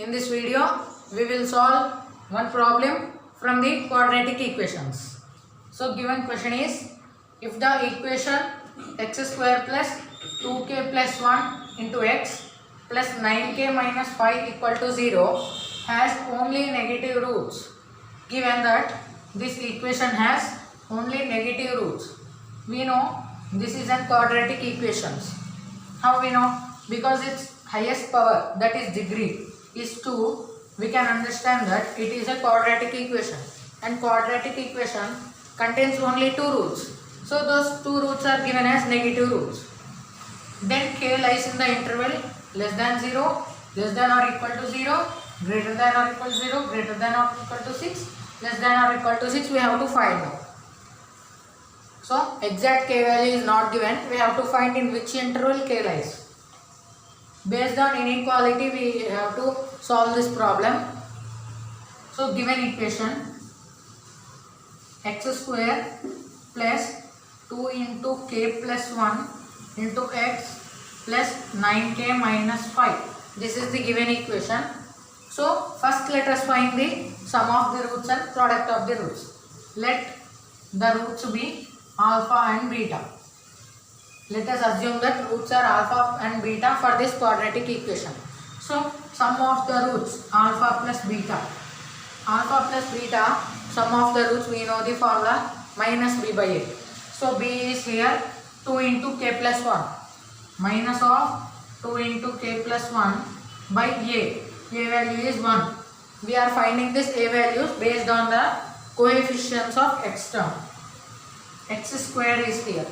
In this video, we will solve one problem from the quadratic equations. So, given question is, if the equation x square plus 2k plus 1 into x plus 9k minus 5 equal to 0 has only negative roots. Given that this equation has only negative roots, we know this is a quadratic equations. How we know? Because its highest power, that is degree, is 2, we can understand that it is a quadratic equation, and quadratic equation contains only 2 roots. So those 2 roots are given as negative roots. Then k lies in the interval less than 0, less than or equal to 0, greater than or equal to 0, greater than or equal to 6, less than or equal to 6 we have to find out. So exact k value is not given, we have to find in which interval k lies. Based on inequality we have to solve this problem. So given equation x square plus 2 into k plus 1 into x plus 9k minus 5. This is the given equation. So first let us find the sum of the roots and product of the roots. Let the roots be alpha and beta. Let us assume that roots are alpha and beta for this quadratic equation. So sum of the roots alpha plus beta. Alpha plus beta, sum of the roots we know the formula minus b by a. So b is here 2 into k plus 1 minus of 2 into k plus 1 by a. A value is 1. We are finding this a values based on the coefficients of x term. X square is here.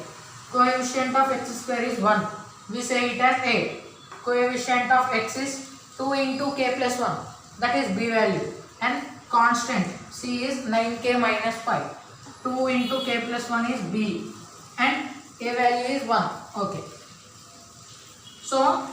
Coefficient of x square is 1. We say it as a. Coefficient of x is 2 into k plus 1. That is b value. And constant c is 9k minus 5. 2 into k plus 1 is b. And a value is 1. Okay. So,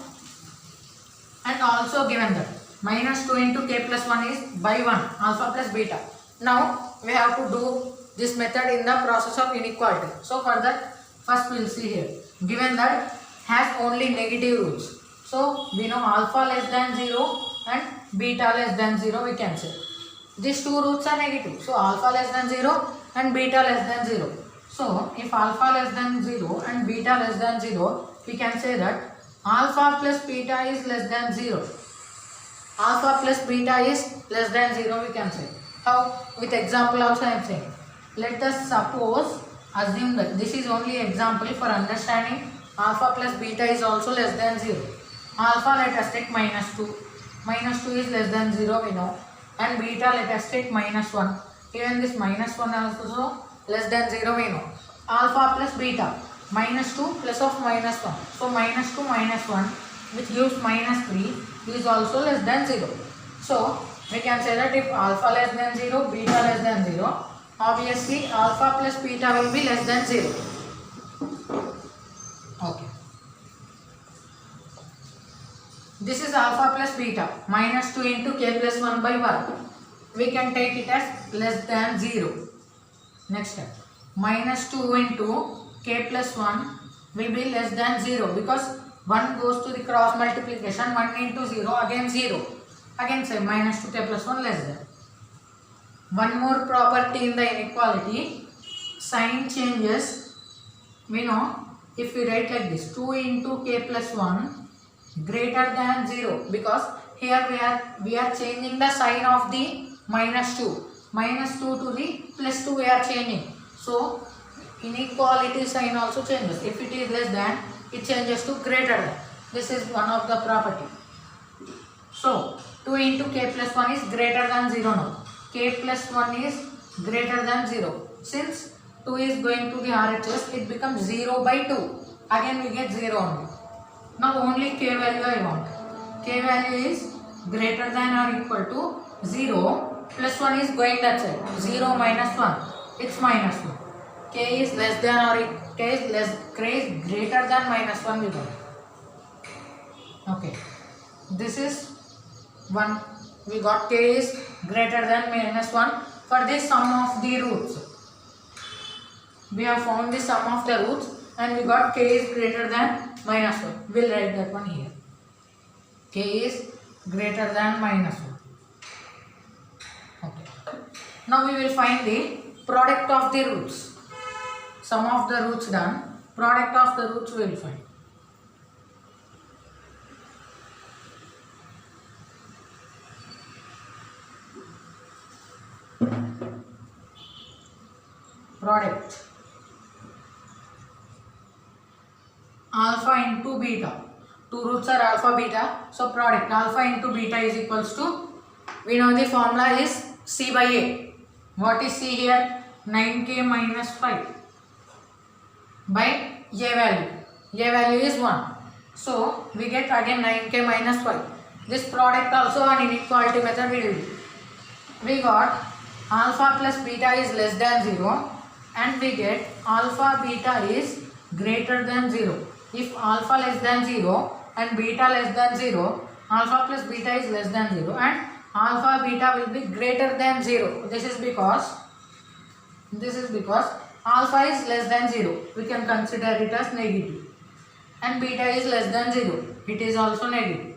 and also given that minus 2 into k plus 1 is by 1, alpha plus beta. Now we have to do this method in the process of inequality. So for that, first we will see here, given that has only negative roots. So we know alpha less than 0 and beta less than 0 we can say. These two roots are negative. So alpha less than 0 and beta less than 0. So if alpha less than 0 and beta less than 0, we can say that alpha plus beta is less than 0. Alpha plus beta is less than 0 we can say. How? With example also I am saying. Let us suppose, assume that this is only example for understanding alpha plus beta is also less than 0. Alpha let us take minus 2. Minus 2 is less than 0 we know. And beta let us take minus 1. Even this minus 1 also less than 0 we know. Alpha plus beta, minus 2 plus of minus 1. So minus 2 minus 1 which gives minus 3 is also less than 0. So we can say that if alpha less than 0, beta less than 0, obviously alpha plus beta will be less than 0. Okay. This is alpha plus beta, minus 2 into k plus 1 by 1. We can take it as less than 0. Next step. Minus 2 into k plus 1 will be less than 0 because 1 goes to the cross multiplication, 1 into 0 again 0. Again say minus 2k plus 1 less than. One more property in the inequality, sign changes. We know if we write like this, 2 into k plus 1 greater than 0, because here we are changing the sign of the minus 2. Minus 2 to the plus 2 we are changing. So inequality sign also changes. If it is less than, it changes to greater than. This is one of the property. So 2 into k plus 1 is greater than 0 now. K plus 1 is greater than 0. Since 2 is going to the RHS, it becomes 0 by 2. Again we get 0 only. Now only k value I want. K value is greater than or equal to 0 plus 1 is going that side. 0 minus 1. It's minus 1. K is less than or k is greater than minus 1 we got. Okay. This is 1. We got k is greater than minus 1 for this sum of the roots. We have found the sum of the roots and we got k is greater than minus 1. We will write that one here. K is greater than minus 1. Okay. Now we will find the product of the roots. Sum of the roots done. Product of the roots we will find. Product alpha into beta. Two roots are alpha beta. So product alpha into beta is equals to, we know the formula is C by A. What is C here? 9k minus 5 by A value. A value is 1. So we get again 9k minus 5. This product also on inequality method we will do. We got alpha plus beta is less than 0 and we get alpha beta is greater than 0. If alpha less than 0 and beta less than 0, alpha plus beta is less than 0 and alpha beta will be greater than 0. This is because alpha is less than 0. We can consider it as negative. And beta is less than 0. It is also negative.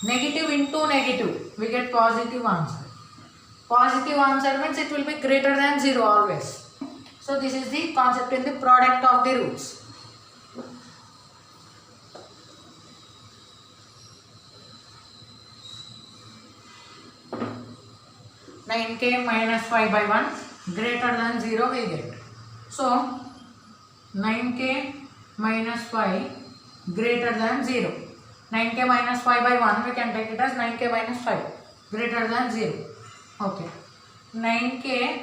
Negative into negative, we get positive answer. Positive answer means it will be greater than 0 always. So this is the concept in the product of the roots. (9k minus 5 by 1) greater than 0 we get. So 9k minus 5 greater than 0. 9k minus 5 by 1 we can take it as 9k minus 5 greater than 0. Okay. 9k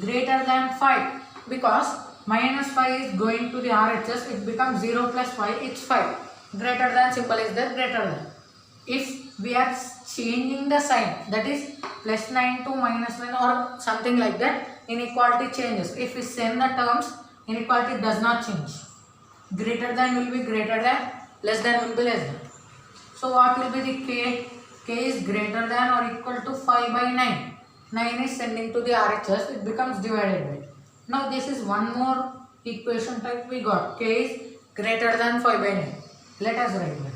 greater than 5 because minus 5 is going to the RHS, it becomes 0 plus 5, it's 5. Greater than symbol is there, greater than. If we are changing the sign, that is plus 9 to minus 9 or something like that, inequality changes. If we send the terms, inequality does not change. Greater than will be greater than, less than will be less than. So what will be the k? K is greater than or equal to 5 by 9. 9 is sending to the RHS, it becomes divided by. Now this is one more equation type we got. K is greater than 5 by 9. Let us write that.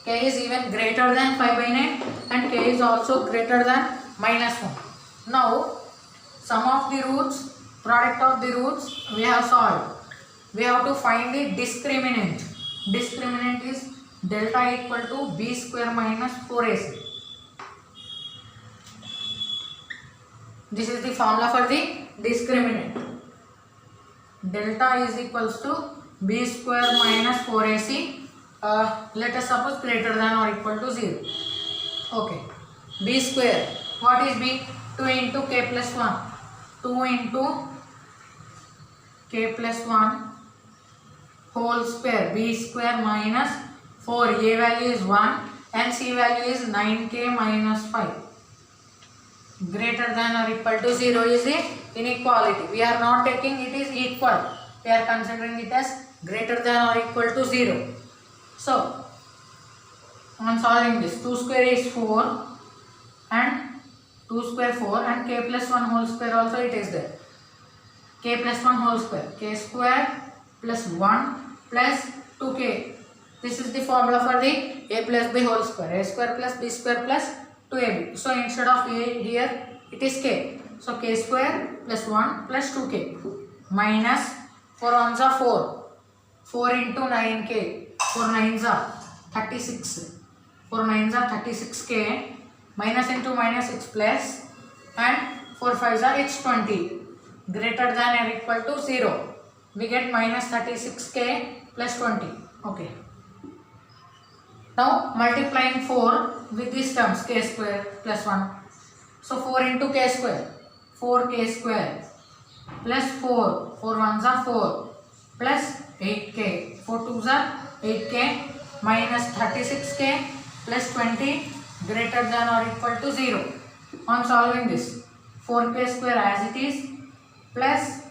K is even greater than 5 by 9 and K is also greater than minus 1. Now sum of the roots, product of the roots we have solved. We have to find the discriminant. Discriminant is delta equal to b square minus 4ac. This is the formula for the discriminant. Delta is equals to b square minus 4ac. Let us suppose greater than or equal to 0. Okay. B square. What is b? 2 into k plus 1. 2 into k plus 1 whole square. B square minus 4. A value is 1 and C value is 9k minus 5. Greater than or equal to 0 is the inequality. We are not taking it is equal. We are considering it as greater than or equal to 0. So, on solving this, 2 square is 4 and 2 square 4 and k plus 1 whole square also it is there. K plus 1 whole square. K square plus 1 plus 2k. This is the formula for the a plus b whole square. A square plus b square plus 2ab. So, instead of a here it is k. So, k square plus 1 plus 2k minus 4 ones are 4. 4 into 9k. 4 9s are 36. 4 9s are 36k. Minus into minus it's plus and 4 5s are it's 20. Greater than or equal to 0. We get minus 36k plus 20. Okay. Now multiplying 4 with these terms k square plus 1. So 4 into k square. 4k square plus 4. 4 1s are 4 plus 8k. 4 2s are 8k minus 36k plus 20 greater than or equal to 0. On solving this, 4k square as it is plus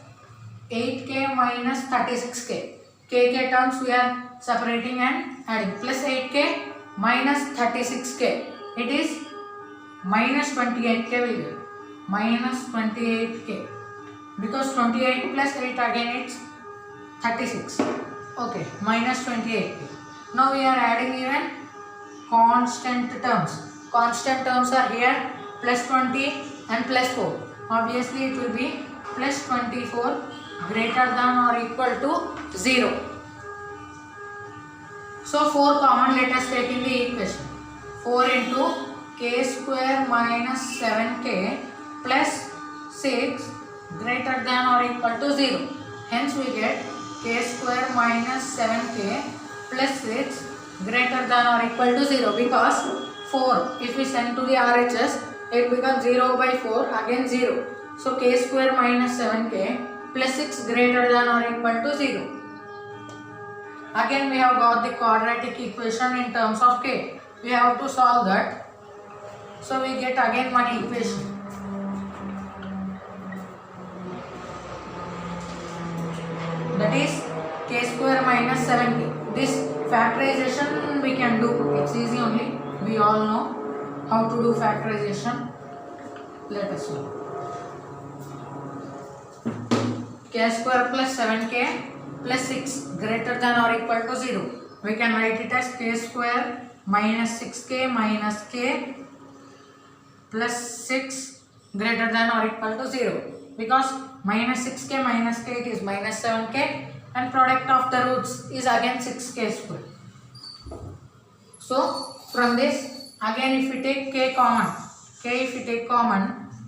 8k minus 36k. K terms we are separating and adding. Plus 8k minus 36k. It is minus 28k will get. Minus 28k. Because 28 plus 8 again it's 36. Okay, minus 28. Now we are adding even constant terms. Constant terms are here plus 20 and plus 4. Obviously it will be plus 24 greater than or equal to 0. So 4 common, let us take in the equation. 4 into k square minus 7k plus 6 greater than or equal to 0. Hence we get k square minus 7k plus 6 greater than or equal to 0, because 4, if we send to the RHS, it becomes 0 by 4, again 0. So k square minus 7k plus 6 greater than or equal to 0. Again we have got the quadratic equation in terms of k. We have to solve that. So we get again one equation. That is k square minus 7k. This factorization we can do. It's easy only. We all know how to do factorization. Let us know. K square plus 7k plus 6 greater than or equal to 0. We can write it as k square minus 6k minus k plus 6 greater than or equal to 0. Because minus 6k minus k, it is minus 7k, and product of the roots is again 6k square. So from this, again if we take k common,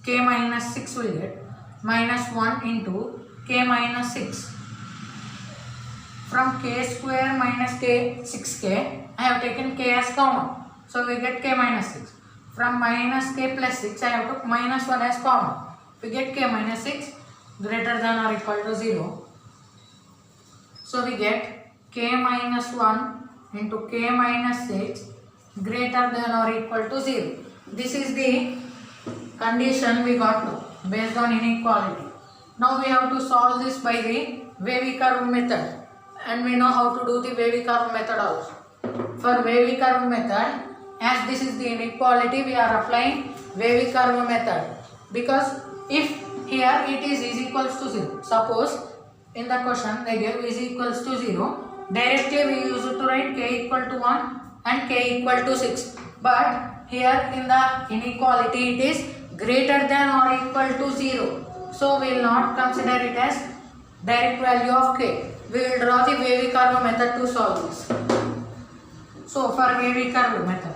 k minus 6 will get minus 1 into k minus 6. From k square minus k 6k, I have taken k as common. So we get k minus 6. From minus k plus 6, I have took minus 1 as common. We get k minus 6 greater than or equal to 0. So we get k minus 1 into k minus 6 greater than or equal to 0. This is the condition we got to based on inequality. Now we have to solve this by the wavy curve method, and we know how to do the wavy curve method also. For wavy curve method, as this is the inequality, we are applying wavy curve method, because if here it is equals to 0, suppose in the question they gave is equals to 0, directly we use it to write k equal to 1 and k equal to 6, but here in the inequality it is greater than or equal to 0. So we will not consider it as direct value of k. We will draw the wavy curve method to solve this. So for wavy curve method,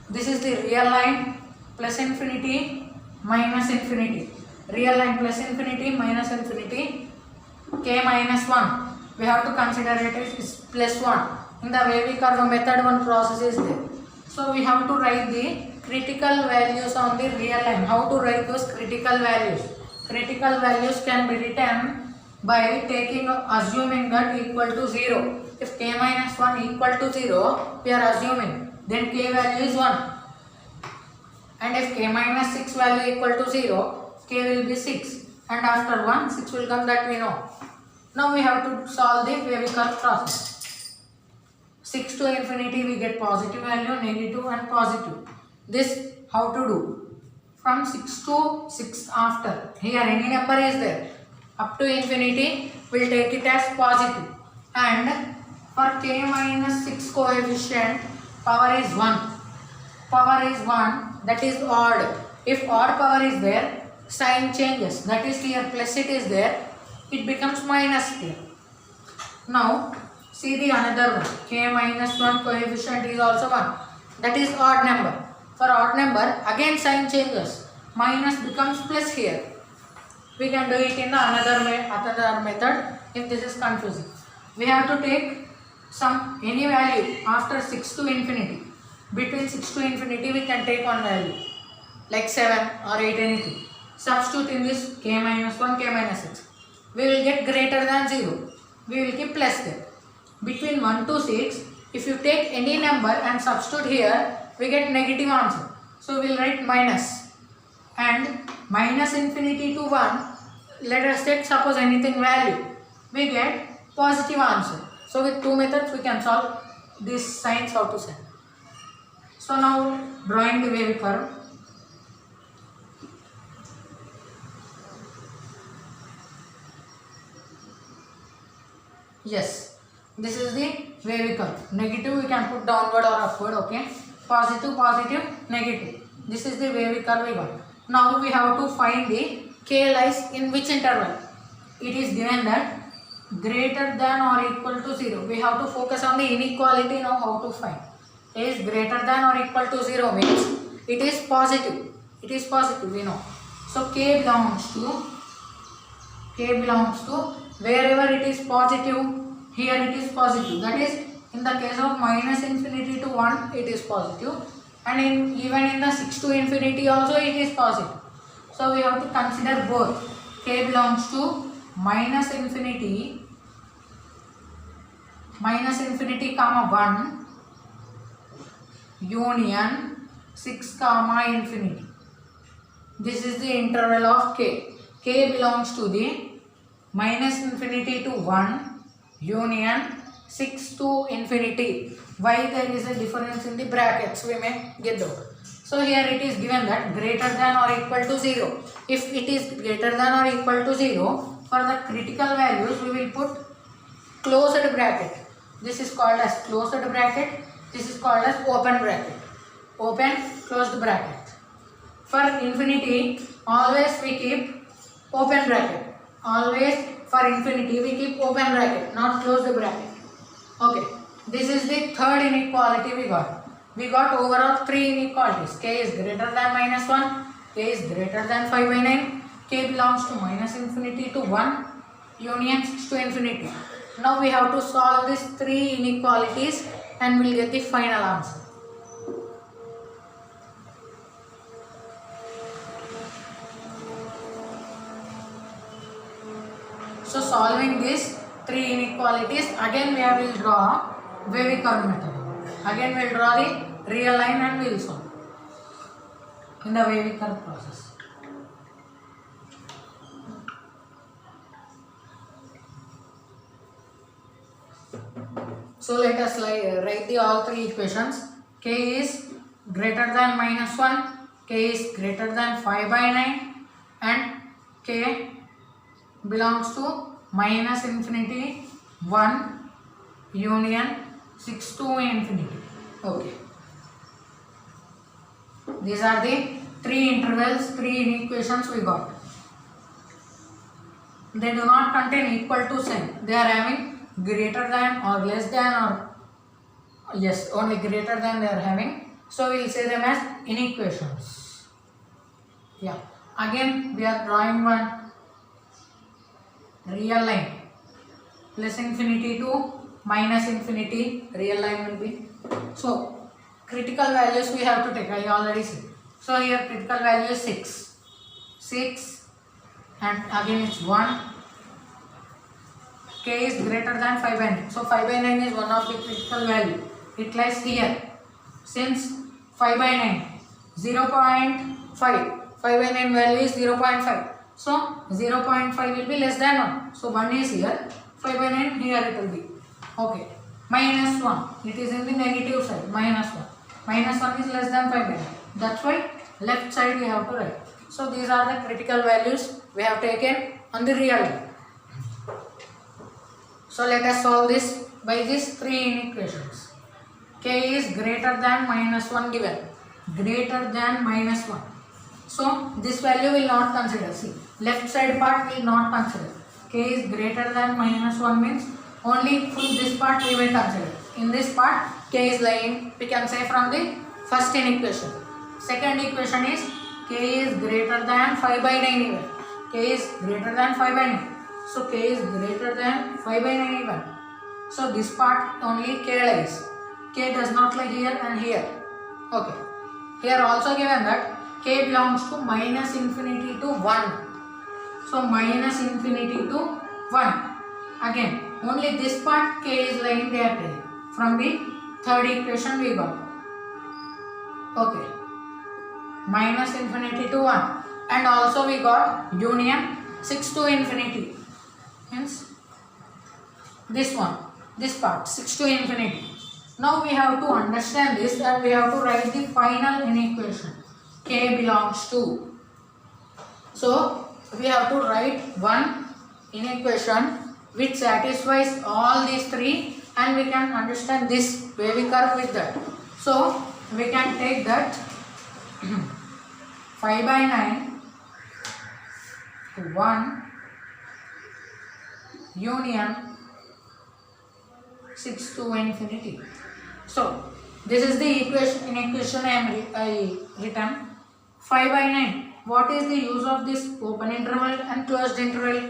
this is the real line plus infinity minus infinity. Real line plus infinity minus infinity, k minus 1. We have to consider it as plus 1. In the wavy curve method, one process is there. So we have to write the critical values on the real line. How to write those critical values? Critical values can be written by assuming that equal to 0. If k minus 1 equal to 0, we are assuming, then k value is 1. And if k minus 6 value equal to 0, k will be 6. And after 1, 6 will come, that we know. Now we have to solve the wavy curve process. 6 to infinity we get positive value, negative and positive. This how to do? From 6 to 6 after, here any number is there, up to infinity we will take it as positive. And for k minus 6 coefficient, power is 1. Power is 1, that is odd. If odd power is there, sign changes. That is here plus it is there, it becomes minus here. Now see the another one, k minus 1 coefficient is also 1. That is odd number. For odd number, again sign changes. Minus becomes plus here. We can do it in the another method if this is confusing. We have to take any value after 6 to infinity. Between 6 to infinity we can take one value like 7 or 8, anything. Substitute in this k minus 1, k minus 6. We will get greater than 0. We will keep plus there. Between 1 to 6, if you take any number and substitute here, we get negative answer. So we will write minus. And minus infinity to 1, let us take suppose anything value. We get positive answer. So with two methods we can solve these signs how to send. So now drawing the wavy curve. Yes, this is the wavy curve. Negative we can put downward or upward, okay. Positive, positive, negative. This is the wavy curve we got. Now we have to find the k lies in which interval. It is given that greater than or equal to 0. We have to focus on the inequality now how to find. K is greater than or equal to 0 means it is positive. It is positive, we know. So k belongs to wherever it is positive, here it is positive. That is, in the case of minus infinity to 1, it is positive, and even in the 6 to infinity also it is positive. So we have to consider both. K belongs to minus infinity comma 1 union 6 comma infinity. This is the interval of k. K belongs to the minus infinity to 1 union 6 to infinity. Why there is a difference in the brackets, we may get out. So here it is given that greater than or equal to 0. If it is greater than or equal to 0, for the critical values we will put closed bracket. This is called as closed bracket. This is called as open bracket. Open, closed bracket. For infinity, always we keep open bracket. Always for infinity we keep open bracket, not closed bracket. Okay, this is the third inequality we got. We got overall 3 inequalities. K is greater than minus 1, K is greater than 5 by 9, K belongs to minus infinity to 1, union 6 to infinity. Now we have to solve these 3 inequalities and we will get the final answer. So solving these 3 inequalities, again we will draw wavy curve method. Again we will draw the real line and we will solve in the wavy curve process. So let us write the all 3 equations. K is greater than minus 1, K is greater than 5 by 9, and K belongs to minus infinity 1 union 6 to infinity. Okay. These are the 3 intervals, 3 inequations we got. They do not contain equal to sign. They are having greater than or less than, or yes, only greater than they are having. So we will say them as inequations. Yeah. Again we are drawing one real line. Plus infinity to minus infinity, real line will be. So critical values we have to take, I already said. So here critical value is 6 and again it's 1. K is greater than 5 by 9. So 5 by 9 is one of the critical value. It lies here. Since 5 by 9, 0.5. 5 by 9 value is 0.5. So 0.5 will be less than 1. So 1 is here. 5 by 9 here it will be. Okay. Minus 1. It is in the negative side. Minus 1. Minus 1 is less than 5 by 9. That's why left side we have to write. So these are the critical values we have taken on the real line. So let us solve this by these 3 inequations. K is greater than minus 1 given. Greater than minus 1. So this value will not consider. See, left side part will not consider. K is greater than minus 1 means only from this part we will consider. In this part K is lying, we can say, from the first inequation. Second equation is K is greater than 5 by 9 even. K is greater than 5 by 9. So K is greater than 5 by 9 even. So this part only K lies. K does not lie here and here. Okay. Here also given that K belongs to minus infinity to 1. So minus infinity to 1. Again, only this part K is lying there from the third equation we got. Okay. Minus infinity to 1. And also we got union 6 to infinity. Hence, this one, this part, 6 to infinity. Now we have to understand this and we have to write the final inequation. K belongs to. So we have to write one inequation which satisfies all these three, and we can understand this wavy curve with that. So we can take that 5 by 9 to 1 union 6 to infinity. So this is the equation I written 5 by 9. What is the use of this open interval and closed interval?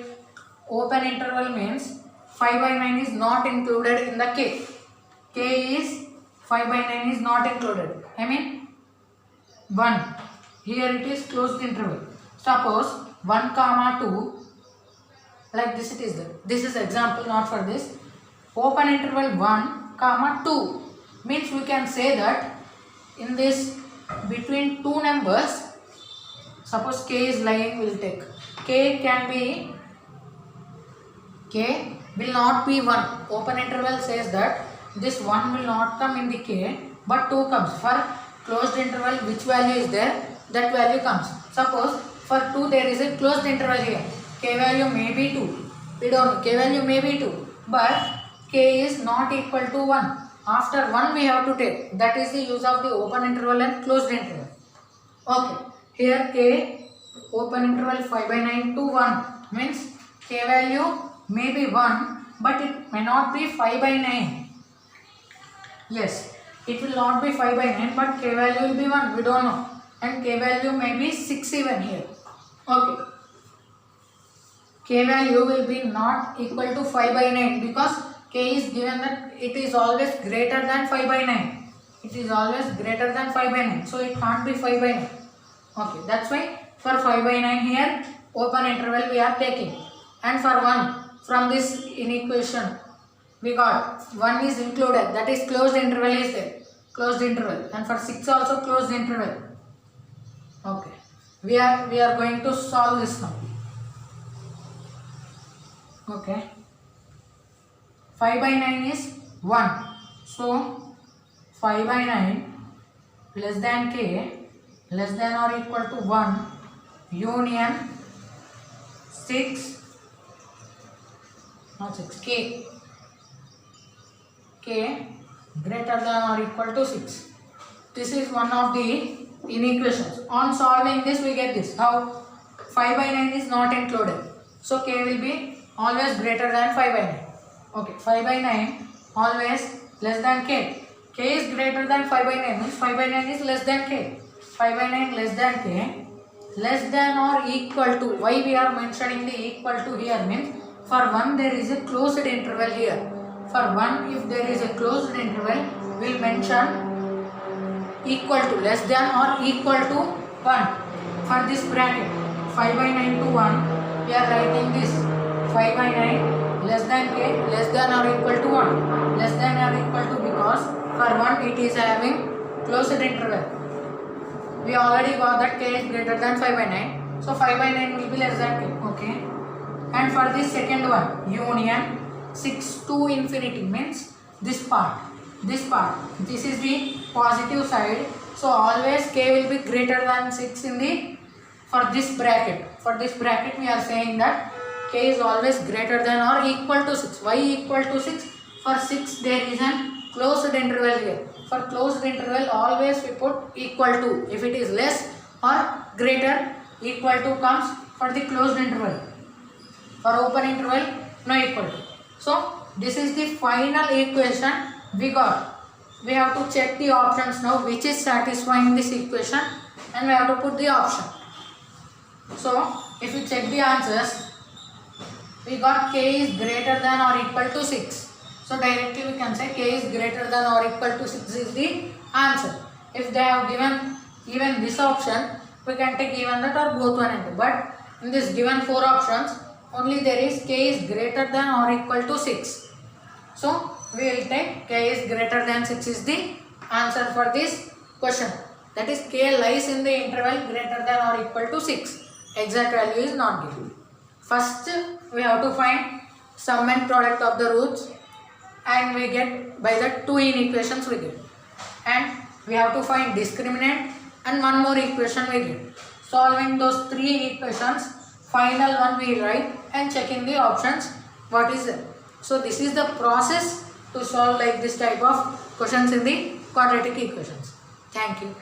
Open interval means 5 by 9 is not included in the k. K is 5 by 9 is not included. I mean 1. Here it is closed interval. Suppose 1 comma 2, like this it is there. This is example, not for this. Open interval 1 comma 2 means we can say that in this between two numbers, suppose k is lying, we will take k will not be 1. Open interval says that this 1 will not come in the k, but 2 comes. For closed interval, which value is there, that value comes. Suppose for 2 there is a closed interval here, k value may be 2, we don't know, k value may be 2, but k is not equal to 1. After 1 we have to take, that is the use of the open interval and closed interval. Okay, here k open interval 5 by 9 to 1 means k value may be 1, but it may not be 5 by 9. Yes, it will not be 5 by 9, but k value will be 1, we don't know, and k value may be 6 even here. Okay, k value will be not equal to 5 by 9 because k is given that it is always greater than 5 by 9. It is always greater than 5 by 9, so it can't be 5 by 9. Okay, that's why for 5 by 9 here open interval we are taking, and for 1 from this inequation we got 1 is included, that is closed interval is there, closed interval, and for 6 also closed interval. Okay, we are going to solve this now. Okay, 5 by 9 is 1, so 5 by 9 less than k less than or equal to 1 union 6, not 6, k greater than or equal to 6. This is one of the inequations. On solving this we get this. How? 5 by 9 is not included, so k will be always greater than 5 by 9. Okay, 5 by 9 always less than k. K is greater than 5 by 9 means 5 by 9 is less than k. 5 by 9 less than k, less than or equal to. Why we are mentioning the equal to here means for 1 there is a closed interval here. For 1 if there is a closed interval, we will mention equal to, less than or equal to 1. For this bracket 5 by 9 to 1, we are writing this 5 by 9 less than k less than or equal to 1. Less than or equal to because for 1 it is having closed interval. We already got that k is greater than 5 by 9, so 5 by 9 will be less than k. Okay, and for this second one union 6 to infinity means this part, this is the positive side, so always k will be greater than 6 in the, for this bracket. For this bracket we are saying that k is always greater than or equal to 6. Why equal to 6? For 6 there is an closed interval here. For closed interval always we put equal to. If it is less or greater, equal to comes for the closed interval. For open interval, no equal to. So this is the final equation we got. We have to check the options now which is satisfying this equation, and we have to put the option. So if you check the answers, we got k is greater than or equal to 6. So directly we can say k is greater than or equal to 6 is the answer. If they have given even this option, we can take even that or both 1 and 2. But in this given 4 options, only there is k is greater than or equal to 6. So we will take k is greater than 6 is the answer for this question. That is k lies in the interval greater than or equal to 6. Exact value is not given. First we have to find sum and product of the roots, and we get by the two inequations we get, and we have to find discriminant and one more equation we get. Solving those three equations, final one we write and checking the options, what is so this is the process to solve like this type of questions in the quadratic equations. Thank you.